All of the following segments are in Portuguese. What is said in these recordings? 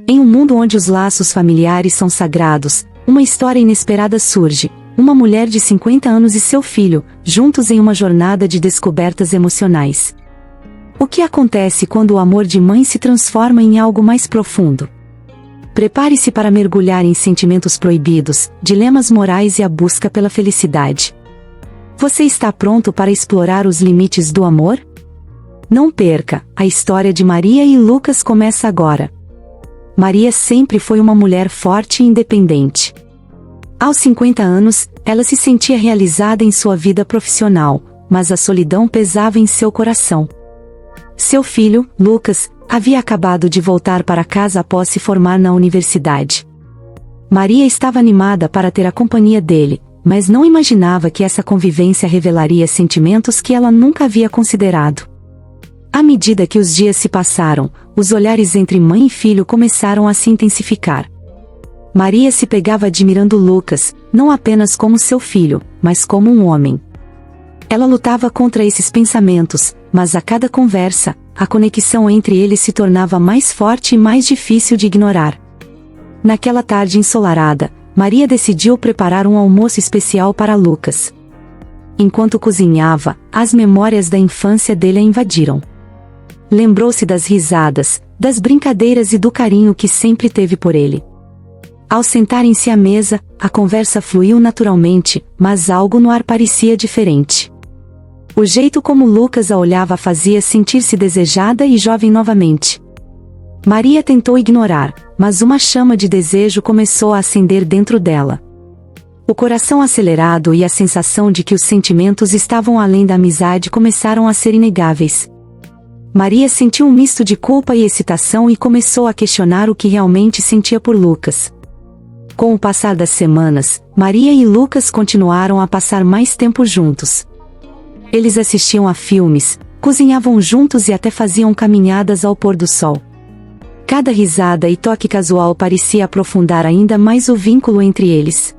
Em um mundo onde os laços familiares são sagrados, uma história inesperada surge. Uma mulher de 50 anos e seu filho, juntos em uma jornada de descobertas emocionais. O que acontece quando o amor de mãe se transforma em algo mais profundo? Prepare-se para mergulhar em sentimentos proibidos, dilemas morais e a busca pela felicidade. Você está pronto para explorar os limites do amor? Não perca, a história de Maria e Lucas começa agora. Maria sempre foi uma mulher forte e independente. Aos 50 anos, ela se sentia realizada em sua vida profissional, mas a solidão pesava em seu coração. Seu filho, Lucas, havia acabado de voltar para casa após se formar na universidade. Maria estava animada para ter a companhia dele, mas não imaginava que essa convivência revelaria sentimentos que ela nunca havia considerado. À medida que os dias se passaram, os olhares entre mãe e filho começaram a se intensificar. Maria se pegava admirando Lucas, não apenas como seu filho, mas como um homem. Ela lutava contra esses pensamentos, mas a cada conversa, a conexão entre eles se tornava mais forte e mais difícil de ignorar. Naquela tarde ensolarada, Maria decidiu preparar um almoço especial para Lucas. Enquanto cozinhava, as memórias da infância dele a invadiram. Lembrou-se das risadas, das brincadeiras e do carinho que sempre teve por ele. Ao sentarem-se à mesa, a conversa fluiu naturalmente, mas algo no ar parecia diferente. O jeito como Lucas a olhava a fazia sentir-se desejada e jovem novamente. Maria tentou ignorar, mas uma chama de desejo começou a acender dentro dela. O coração acelerado e a sensação de que os sentimentos estavam além da amizade começaram a ser inegáveis. Maria sentiu um misto de culpa e excitação e começou a questionar o que realmente sentia por Lucas. Com o passar das semanas, Maria e Lucas continuaram a passar mais tempo juntos. Eles assistiam a filmes, cozinhavam juntos e até faziam caminhadas ao pôr do sol. Cada risada e toque casual parecia aprofundar ainda mais o vínculo entre eles.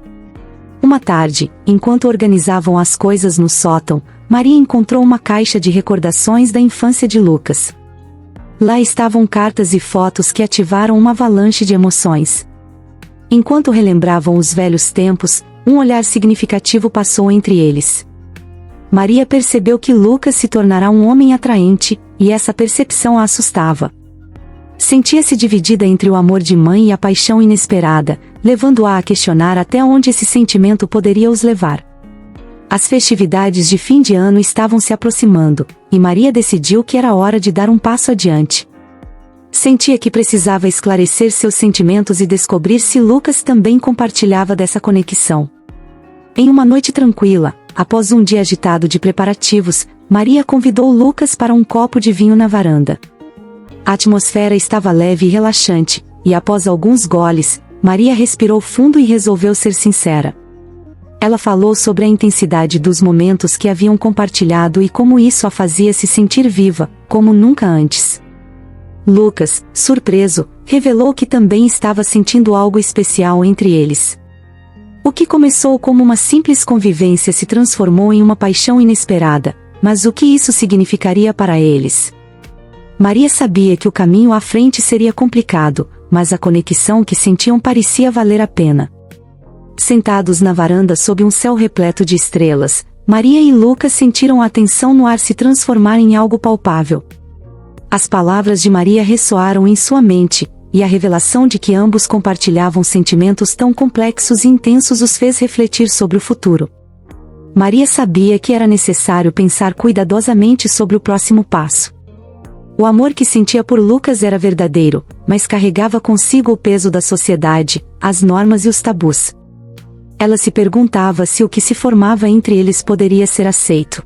Uma tarde, enquanto organizavam as coisas no sótão, Maria encontrou uma caixa de recordações da infância de Lucas. Lá estavam cartas e fotos que ativaram uma avalanche de emoções. Enquanto relembravam os velhos tempos, um olhar significativo passou entre eles. Maria percebeu que Lucas se tornará um homem atraente, e essa percepção a assustava. Sentia-se dividida entre o amor de mãe e a paixão inesperada, levando-a a questionar até onde esse sentimento poderia os levar. As festividades de fim de ano estavam se aproximando, e Maria decidiu que era hora de dar um passo adiante. Sentia que precisava esclarecer seus sentimentos e descobrir se Lucas também compartilhava dessa conexão. Em uma noite tranquila, após um dia agitado de preparativos, Maria convidou Lucas para um copo de vinho na varanda. A atmosfera estava leve e relaxante, e após alguns goles, Maria respirou fundo e resolveu ser sincera. Ela falou sobre a intensidade dos momentos que haviam compartilhado e como isso a fazia se sentir viva, como nunca antes. Lucas, surpreso, revelou que também estava sentindo algo especial entre eles. O que começou como uma simples convivência se transformou em uma paixão inesperada, mas o que isso significaria para eles? Maria sabia que o caminho à frente seria complicado, mas a conexão que sentiam parecia valer a pena. Sentados na varanda sob um céu repleto de estrelas, Maria e Lucas sentiram a tensão no ar se transformar em algo palpável. As palavras de Maria ressoaram em sua mente, e a revelação de que ambos compartilhavam sentimentos tão complexos e intensos os fez refletir sobre o futuro. Maria sabia que era necessário pensar cuidadosamente sobre o próximo passo. O amor que sentia por Lucas era verdadeiro, mas carregava consigo o peso da sociedade, as normas e os tabus. Ela se perguntava se o que se formava entre eles poderia ser aceito.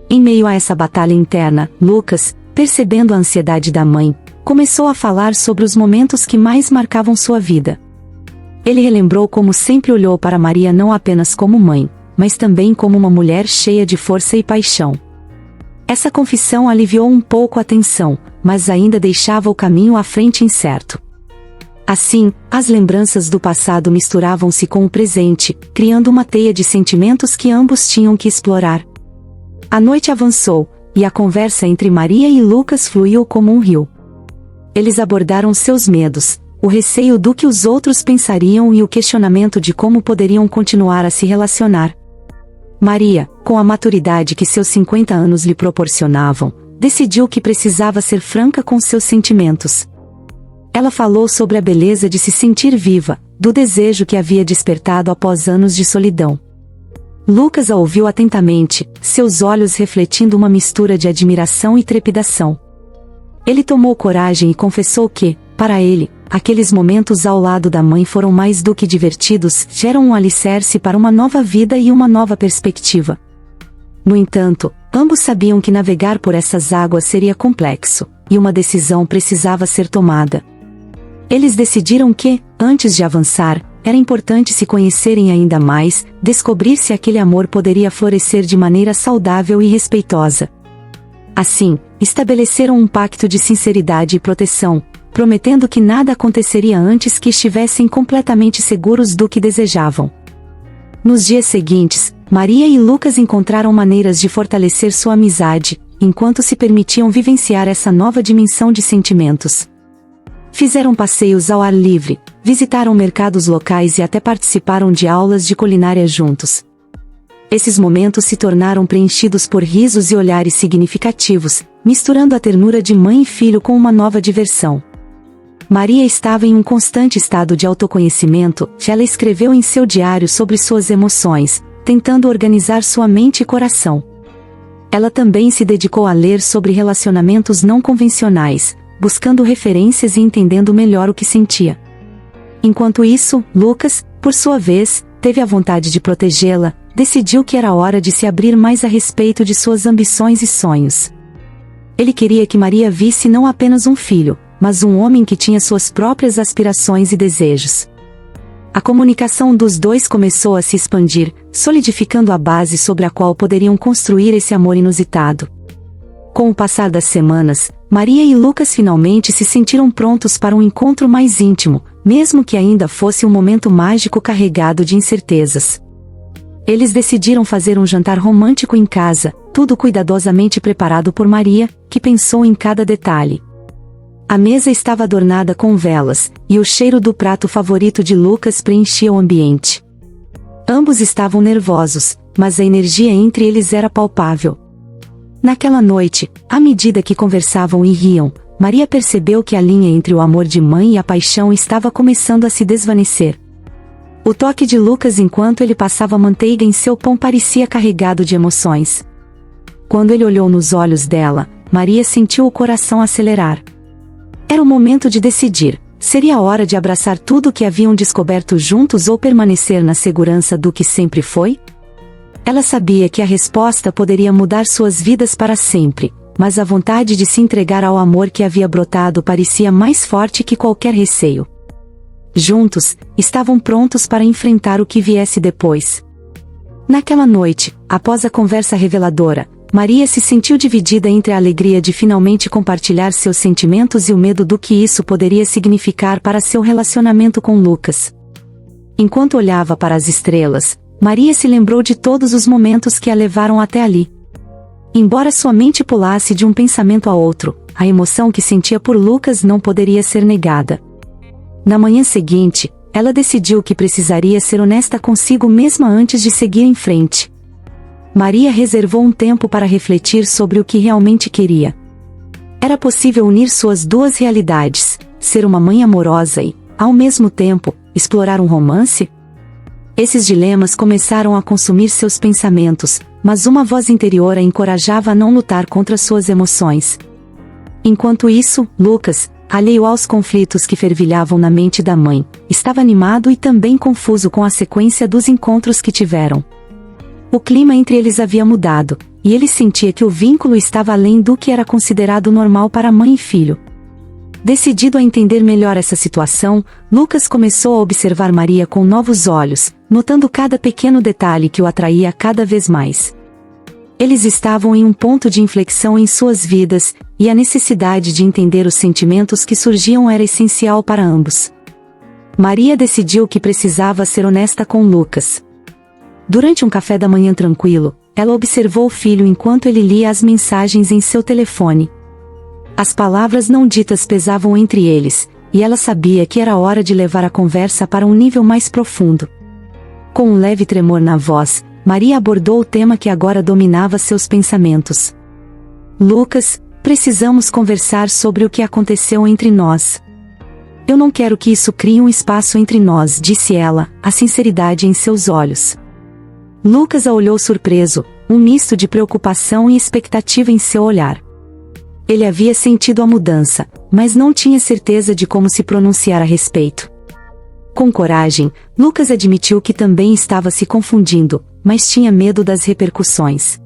Em meio a essa batalha interna, Lucas, percebendo a ansiedade da mãe, começou a falar sobre os momentos que mais marcavam sua vida. Ele relembrou como sempre olhou para Maria não apenas como mãe, mas também como uma mulher cheia de força e paixão. Essa confissão aliviou um pouco a tensão, mas ainda deixava o caminho à frente incerto. Assim, as lembranças do passado misturavam-se com o presente, criando uma teia de sentimentos que ambos tinham que explorar. A noite avançou, e a conversa entre Maria e Lucas fluiu como um rio. Eles abordaram seus medos, o receio do que os outros pensariam e o questionamento de como poderiam continuar a se relacionar. Maria, com a maturidade que seus 50 anos lhe proporcionavam, decidiu que precisava ser franca com seus sentimentos. Ela falou sobre a beleza de se sentir viva, do desejo que havia despertado após anos de solidão. Lucas a ouviu atentamente, seus olhos refletindo uma mistura de admiração e trepidação. Ele tomou coragem e confessou que, para ele, aqueles momentos ao lado da mãe foram mais do que divertidos, geram um alicerce para uma nova vida e uma nova perspectiva. No entanto, ambos sabiam que navegar por essas águas seria complexo, e uma decisão precisava ser tomada. Eles decidiram que, antes de avançar, era importante se conhecerem ainda mais, descobrir se aquele amor poderia florescer de maneira saudável e respeitosa. Assim, estabeleceram um pacto de sinceridade e proteção, prometendo que nada aconteceria antes que estivessem completamente seguros do que desejavam. Nos dias seguintes, Maria e Lucas encontraram maneiras de fortalecer sua amizade, enquanto se permitiam vivenciar essa nova dimensão de sentimentos. Fizeram passeios ao ar livre, visitaram mercados locais e até participaram de aulas de culinária juntos. Esses momentos se tornaram preenchidos por risos e olhares significativos, misturando a ternura de mãe e filho com uma nova diversão. Maria estava em um constante estado de autoconhecimento, que ela escreveu em seu diário sobre suas emoções, tentando organizar sua mente e coração. Ela também se dedicou a ler sobre relacionamentos não convencionais, buscando referências e entendendo melhor o que sentia. Enquanto isso, Lucas, por sua vez, teve a vontade de protegê-la, decidiu que era hora de se abrir mais a respeito de suas ambições e sonhos. Ele queria que Maria visse não apenas um filho, mas um homem que tinha suas próprias aspirações e desejos. A comunicação dos dois começou a se expandir, solidificando a base sobre a qual poderiam construir esse amor inusitado. Com o passar das semanas, Maria e Lucas finalmente se sentiram prontos para um encontro mais íntimo, mesmo que ainda fosse um momento mágico carregado de incertezas. Eles decidiram fazer um jantar romântico em casa, tudo cuidadosamente preparado por Maria, que pensou em cada detalhe. A mesa estava adornada com velas, e o cheiro do prato favorito de Lucas preenchia o ambiente. Ambos estavam nervosos, mas a energia entre eles era palpável. Naquela noite, à medida que conversavam e riam, Maria percebeu que a linha entre o amor de mãe e a paixão estava começando a se desvanecer. O toque de Lucas enquanto ele passava manteiga em seu pão parecia carregado de emoções. Quando ele olhou nos olhos dela, Maria sentiu o coração acelerar. Era o momento de decidir, seria a hora de abraçar tudo o que haviam descoberto juntos ou permanecer na segurança do que sempre foi? Ela sabia que a resposta poderia mudar suas vidas para sempre, mas a vontade de se entregar ao amor que havia brotado parecia mais forte que qualquer receio. Juntos, estavam prontos para enfrentar o que viesse depois. Naquela noite, após a conversa reveladora, Maria se sentiu dividida entre a alegria de finalmente compartilhar seus sentimentos e o medo do que isso poderia significar para seu relacionamento com Lucas. Enquanto olhava para as estrelas, Maria se lembrou de todos os momentos que a levaram até ali. Embora sua mente pulasse de um pensamento a outro, a emoção que sentia por Lucas não poderia ser negada. Na manhã seguinte, ela decidiu que precisaria ser honesta consigo mesma antes de seguir em frente. Maria reservou um tempo para refletir sobre o que realmente queria. Era possível unir suas duas realidades, ser uma mãe amorosa e, ao mesmo tempo, explorar um romance? Esses dilemas começaram a consumir seus pensamentos, mas uma voz interior a encorajava a não lutar contra suas emoções. Enquanto isso, Lucas, alheio aos conflitos que fervilhavam na mente da mãe, estava animado e também confuso com a sequência dos encontros que tiveram. O clima entre eles havia mudado, e ele sentia que o vínculo estava além do que era considerado normal para mãe e filho. Decidido a entender melhor essa situação, Lucas começou a observar Maria com novos olhos, notando cada pequeno detalhe que o atraía cada vez mais. Eles estavam em um ponto de inflexão em suas vidas, e a necessidade de entender os sentimentos que surgiam era essencial para ambos. Maria decidiu que precisava ser honesta com Lucas. Durante um café da manhã tranquilo, ela observou o filho enquanto ele lia as mensagens em seu telefone. As palavras não ditas pesavam entre eles, e ela sabia que era hora de levar a conversa para um nível mais profundo. Com um leve tremor na voz, Maria abordou o tema que agora dominava seus pensamentos. Lucas, precisamos conversar sobre o que aconteceu entre nós. Eu não quero que isso crie um espaço entre nós, disse ela, a sinceridade em seus olhos. Lucas a olhou surpreso, um misto de preocupação e expectativa em seu olhar. Ele havia sentido a mudança, mas não tinha certeza de como se pronunciar a respeito. Com coragem, Lucas admitiu que também estava se confundindo, mas tinha medo das repercussões.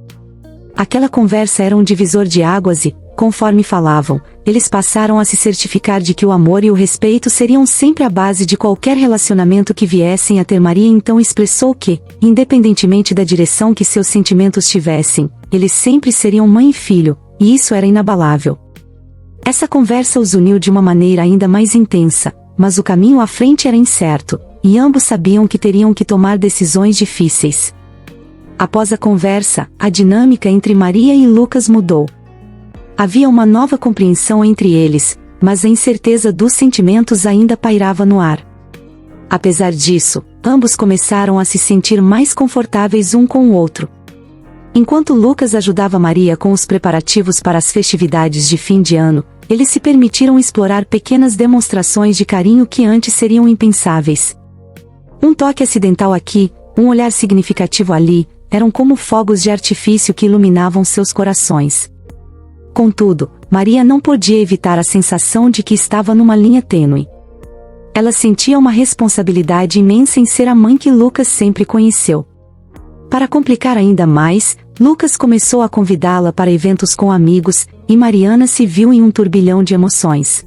Aquela conversa era um divisor de águas e, conforme falavam, eles passaram a se certificar de que o amor e o respeito seriam sempre a base de qualquer relacionamento que viessem a ter. Maria então expressou que, independentemente da direção que seus sentimentos tivessem, eles sempre seriam mãe e filho, e isso era inabalável. Essa conversa os uniu de uma maneira ainda mais intensa, mas o caminho à frente era incerto, e ambos sabiam que teriam que tomar decisões difíceis. Após a conversa, a dinâmica entre Maria e Lucas mudou. Havia uma nova compreensão entre eles, mas a incerteza dos sentimentos ainda pairava no ar. Apesar disso, ambos começaram a se sentir mais confortáveis um com o outro. Enquanto Lucas ajudava Maria com os preparativos para as festividades de fim de ano, eles se permitiram explorar pequenas demonstrações de carinho que antes seriam impensáveis. Um toque acidental aqui, um olhar significativo ali, eram como fogos de artifício que iluminavam seus corações. Contudo, Maria não podia evitar a sensação de que estava numa linha tênue. Ela sentia uma responsabilidade imensa em ser a mãe que Lucas sempre conheceu. Para complicar ainda mais, Lucas começou a convidá-la para eventos com amigos, e Mariana se viu em um turbilhão de emoções.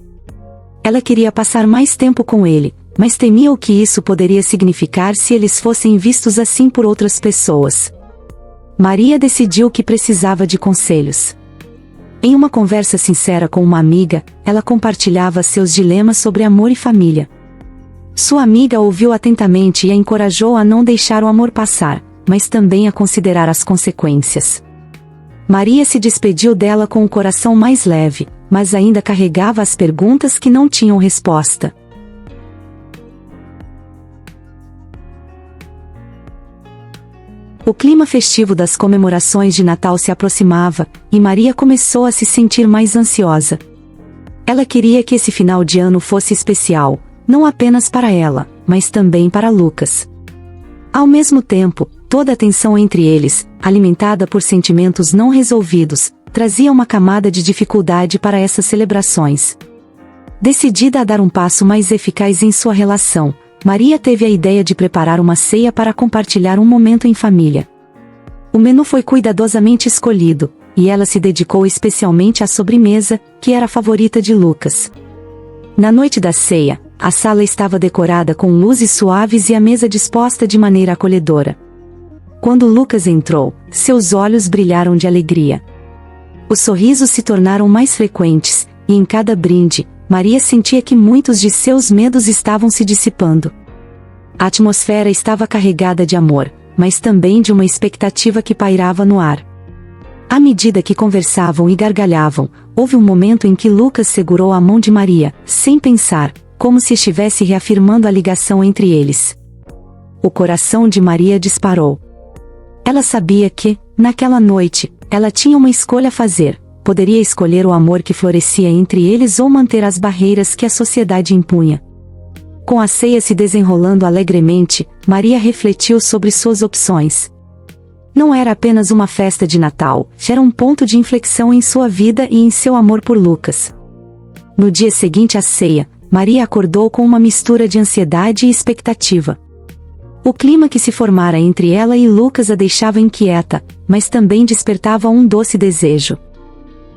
Ela queria passar mais tempo com ele, mas temia o que isso poderia significar se eles fossem vistos assim por outras pessoas. Maria decidiu que precisava de conselhos. Em uma conversa sincera com uma amiga, ela compartilhava seus dilemas sobre amor e família. Sua amiga ouviu atentamente e a encorajou a não deixar o amor passar, mas também a considerar as consequências. Maria se despediu dela com o coração mais leve, mas ainda carregava as perguntas que não tinham resposta. O clima festivo das comemorações de Natal se aproximava, e Maria começou a se sentir mais ansiosa. Ela queria que esse final de ano fosse especial, não apenas para ela, mas também para Lucas. Ao mesmo tempo, toda a tensão entre eles, alimentada por sentimentos não resolvidos, trazia uma camada de dificuldade para essas celebrações. Decidida a dar um passo mais eficaz em sua relação, Maria teve a ideia de preparar uma ceia para compartilhar um momento em família. O menu foi cuidadosamente escolhido, e ela se dedicou especialmente à sobremesa, que era a favorita de Lucas. Na noite da ceia, a sala estava decorada com luzes suaves e a mesa disposta de maneira acolhedora. Quando Lucas entrou, seus olhos brilharam de alegria. Os sorrisos se tornaram mais frequentes, e em cada brinde, Maria sentia que muitos de seus medos estavam se dissipando. A atmosfera estava carregada de amor, mas também de uma expectativa que pairava no ar. À medida que conversavam e gargalhavam, houve um momento em que Lucas segurou a mão de Maria, sem pensar, como se estivesse reafirmando a ligação entre eles. O coração de Maria disparou. Ela sabia que, naquela noite, ela tinha uma escolha a fazer. Poderia escolher o amor que florescia entre eles ou manter as barreiras que a sociedade impunha. Com a ceia se desenrolando alegremente, Maria refletiu sobre suas opções. Não era apenas uma festa de Natal, era um ponto de inflexão em sua vida e em seu amor por Lucas. No dia seguinte à ceia, Maria acordou com uma mistura de ansiedade e expectativa. O clima que se formara entre ela e Lucas a deixava inquieta, mas também despertava um doce desejo.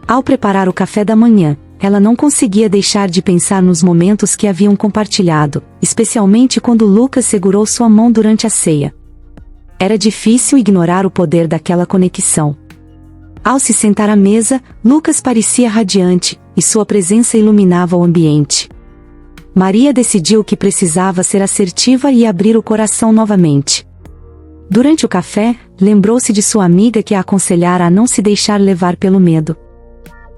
Ao preparar o café da manhã, ela não conseguia deixar de pensar nos momentos que haviam compartilhado, especialmente quando Lucas segurou sua mão durante a ceia. Era difícil ignorar o poder daquela conexão. Ao se sentar à mesa, Lucas parecia radiante, e sua presença iluminava o ambiente. Maria decidiu que precisava ser assertiva e abrir o coração novamente. Durante o café, lembrou-se de sua amiga que a aconselhara a não se deixar levar pelo medo.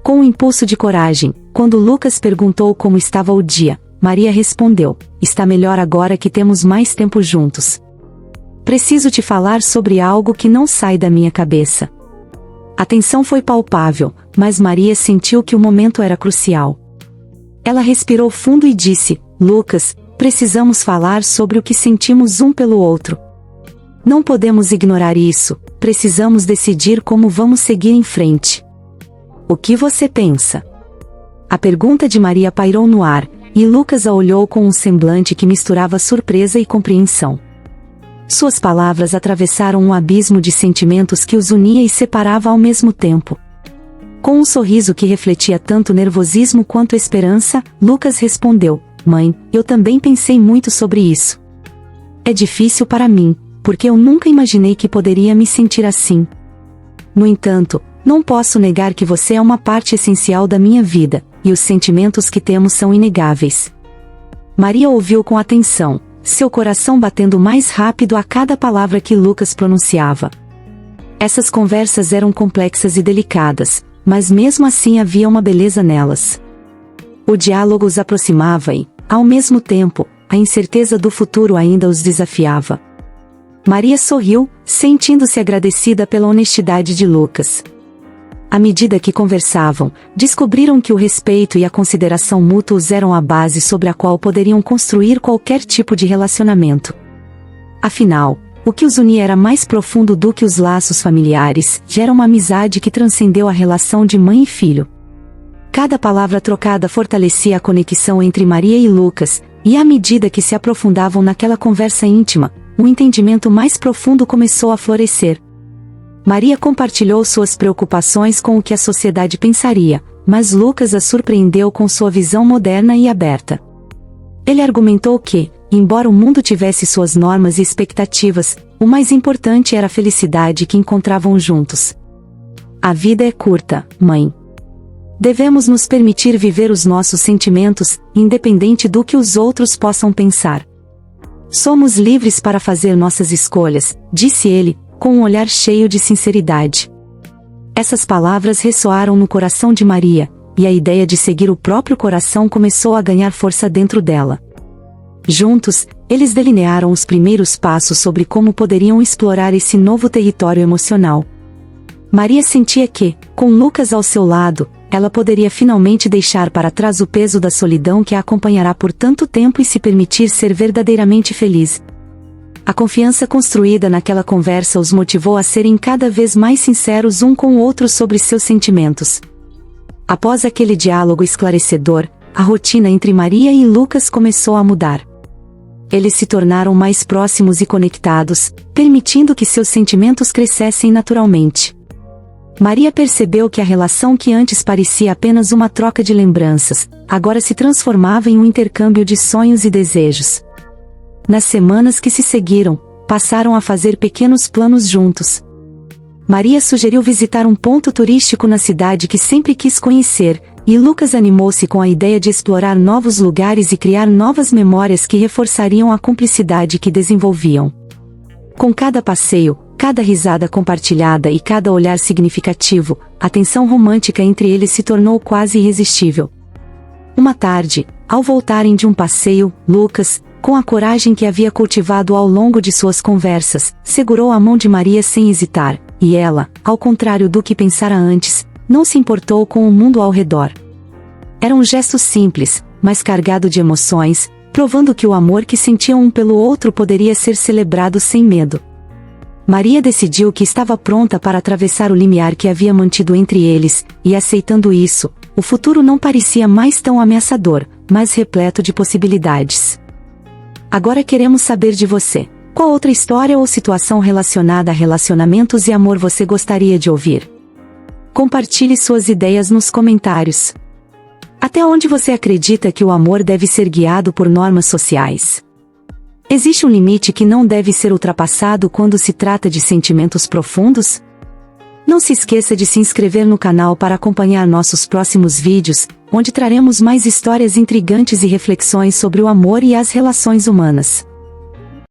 Com um impulso de coragem, quando Lucas perguntou como estava o dia, Maria respondeu: está melhor agora que temos mais tempo juntos. Preciso te falar sobre algo que não sai da minha cabeça. A tensão foi palpável, mas Maria sentiu que o momento era crucial. Ela respirou fundo e disse: Lucas, precisamos falar sobre o que sentimos um pelo outro. Não podemos ignorar isso, precisamos decidir como vamos seguir em frente. O que você pensa? A pergunta de Maria pairou no ar, e Lucas a olhou com um semblante que misturava surpresa e compreensão. Suas palavras atravessaram um abismo de sentimentos que os unia e separava ao mesmo tempo. Com um sorriso que refletia tanto nervosismo quanto esperança, Lucas respondeu: Mãe, eu também pensei muito sobre isso. É difícil para mim, porque eu nunca imaginei que poderia me sentir assim. No entanto, não posso negar que você é uma parte essencial da minha vida, e os sentimentos que temos são inegáveis. Maria ouviu com atenção, seu coração batendo mais rápido a cada palavra que Lucas pronunciava. Essas conversas eram complexas e delicadas, mas mesmo assim havia uma beleza nelas. O diálogo os aproximava e, ao mesmo tempo, a incerteza do futuro ainda os desafiava. Maria sorriu, sentindo-se agradecida pela honestidade de Lucas. À medida que conversavam, descobriram que o respeito e a consideração mútuos eram a base sobre a qual poderiam construir qualquer tipo de relacionamento. Afinal, o que os unia era mais profundo do que os laços familiares, era uma amizade que transcendeu a relação de mãe e filho. Cada palavra trocada fortalecia a conexão entre Maria e Lucas, e à medida que se aprofundavam naquela conversa íntima, um entendimento mais profundo começou a florescer. Maria compartilhou suas preocupações com o que a sociedade pensaria, mas Lucas a surpreendeu com sua visão moderna e aberta. Ele argumentou que, embora o mundo tivesse suas normas e expectativas, o mais importante era a felicidade que encontravam juntos. A vida é curta, mãe. Devemos nos permitir viver os nossos sentimentos, independente do que os outros possam pensar. Somos livres para fazer nossas escolhas, disse ele, com um olhar cheio de sinceridade. Essas palavras ressoaram no coração de Maria, e a ideia de seguir o próprio coração começou a ganhar força dentro dela. Juntos, eles delinearam os primeiros passos sobre como poderiam explorar esse novo território emocional. Maria sentia que, com Lucas ao seu lado, ela poderia finalmente deixar para trás o peso da solidão que a acompanhará por tanto tempo e se permitir ser verdadeiramente feliz. A confiança construída naquela conversa os motivou a serem cada vez mais sinceros um com o outro sobre seus sentimentos. Após aquele diálogo esclarecedor, a rotina entre Maria e Lucas começou a mudar. Eles se tornaram mais próximos e conectados, permitindo que seus sentimentos crescessem naturalmente. Maria percebeu que a relação que antes parecia apenas uma troca de lembranças, agora se transformava em um intercâmbio de sonhos e desejos. Nas semanas que se seguiram, passaram a fazer pequenos planos juntos. Maria sugeriu visitar um ponto turístico na cidade que sempre quis conhecer, e Lucas animou-se com a ideia de explorar novos lugares e criar novas memórias que reforçariam a cumplicidade que desenvolviam. Com cada passeio, cada risada compartilhada e cada olhar significativo, a tensão romântica entre eles se tornou quase irresistível. Uma tarde, ao voltarem de um passeio, Lucas, com a coragem que havia cultivado ao longo de suas conversas, segurou a mão de Maria sem hesitar, e ela, ao contrário do que pensara antes, não se importou com o mundo ao redor. Era um gesto simples, mas carregado de emoções, provando que o amor que sentiam um pelo outro poderia ser celebrado sem medo. Maria decidiu que estava pronta para atravessar o limiar que havia mantido entre eles, e aceitando isso, o futuro não parecia mais tão ameaçador, mas repleto de possibilidades. Agora queremos saber de você. Qual outra história ou situação relacionada a relacionamentos e amor você gostaria de ouvir? Compartilhe suas ideias nos comentários. Até onde você acredita que o amor deve ser guiado por normas sociais? Existe um limite que não deve ser ultrapassado quando se trata de sentimentos profundos? Não se esqueça de se inscrever no canal para acompanhar nossos próximos vídeos, onde traremos mais histórias intrigantes e reflexões sobre o amor e as relações humanas.